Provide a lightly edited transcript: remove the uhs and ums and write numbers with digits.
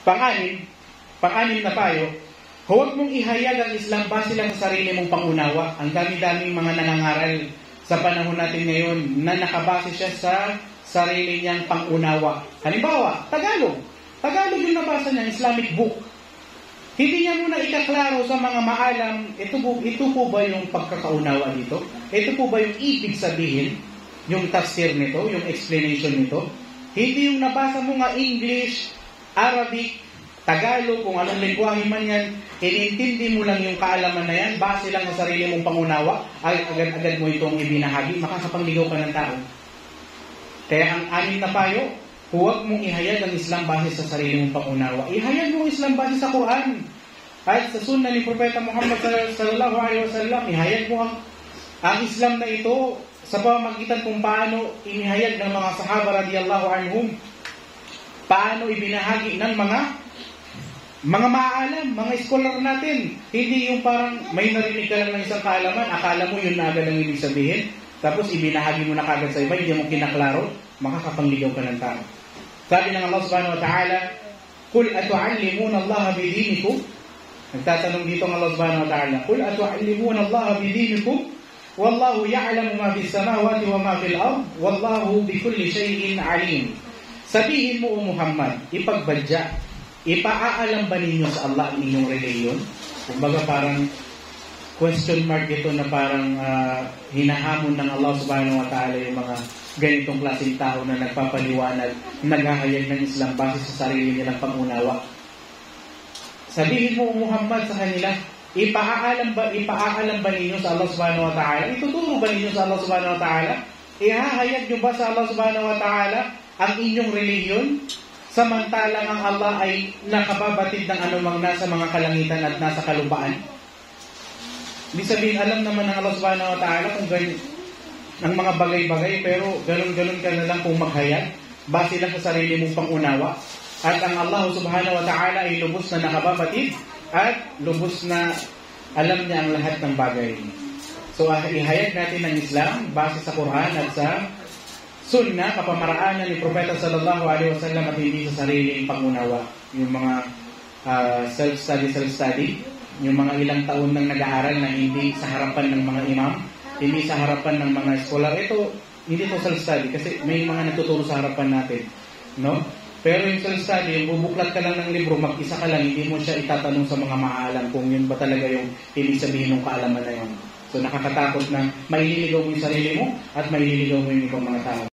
Pang-anim na payo, huwag mong ihayag ang Islam base lang sa sarili mong pangunawa. Ang dami-daming mga nangangaral sa panahon natin ngayon na nakabase siya sa sarili niyang pangunawa. Halimbawa, Tagalog yung nabasa niya, Islamic book. Hindi niya muna ikaklaro sa mga maalam, ito po ba yung pagkakaunawa dito? Ito po ba yung ibig sabihin, yung tafsir nito, yung explanation nito? Hindi yung nabasa mo nga English, Arabic, Tagalog, kung anong lengguwahe man yan, inintindi mo lang yung kaalaman na yan, base lang sa sarili mong pangunawa, ay agad-agad mo itong ibinahagi, makakapangligaw ka ng tao. Kaya ang anim na payo, huwag mong ihayag ang Islam base sa sarili mong pangunawa. Ihayag mo ang Islam base sa Quran. At sa sunna ni Propeta Muhammad sallallahu alaihi wasallam, ihayag mo ang Islam na ito sa pamamagitan kung paano inihayag ng mga sahaba radiyallahu anhum, paano ibinahagi ng mga maalam, mga scholar natin. Hindi yung parang may narinig ka lang ng isang kaalaman, akala mo yun na agad ang ibig sabihin, tapos ibinahagi mo na kagad sa iba, hindi mo kinaklaro, makakapangligaw ka ng tao. Sabi ng Allah subhanahu wa ta'ala, Qul atu'allimuna Allah bidinikum. Nagtatanong dito ng Allah subhanahu wa ta'ala, Qul atu'allimuna Allah bidinikum, wallahu ya'lamu ma fis samawati wa ma fil ard, wallahu bikulli shay'in alim. Sabihin mo, O Muhammad, ipagbadya, ipaalam ba ninyo sa Allah ang inyong reliyon? Kumbaga parang question mark ito na parang hinahamon ng Allah subhanahu wa ta'ala yung mga ganitong klaseng tao na nagpapaliwanag, naghahayag ng Islam base sa sarili nilang pangunawa. Sabihin mo, Muhammad, sa kanila, ipaalam ba ninyo sa Allah subhanahu wa ta'ala? Ituturo ba ninyo sa Allah subhanahu wa ta'ala? Ihahayag nyo ba sa Allah subhanahu wa ta'ala ang inyong reliyon? Samantalang ang Allah ay nakababatid ng anumang nasa mga kalangitan at nasa kalupaan. Ibig sabihin, alam naman ng Allah subhanahu wa ta'ala kung ganyan ang mga bagay-bagay, pero ganun-ganun ka na lang kung maghayag, base lang sa sarili mong pangunawa. At ang Allah subhanahu wa ta'ala ay lubos na nakababatid at lubos na alam niya ang lahat ng bagay. So, ihayag natin ang Islam base sa Quran at sa Sunnah, kapamaraanan ni Propeta sallallahu alaihi wasallam at hindi sa sariling pangunawa. Yung mga self-study, yung mga ilang taon nang nag-aaral na hindi sa harapan ng mga imam, hindi sa harapan ng mga scholar. Ito, hindi ito self-study kasi may mga natuturo sa harapan natin. No? Pero yung self-study, yung bubuklat ka lang ng libro, mag-isa ka lang, hindi mo siya itatanong sa mga maalam kung yun ba talaga yung ibig sabihin ng kaalaman na yun. So nakakatakot na maililigaw mo yung sarili mo at maililigaw mo yung ibang mga tao.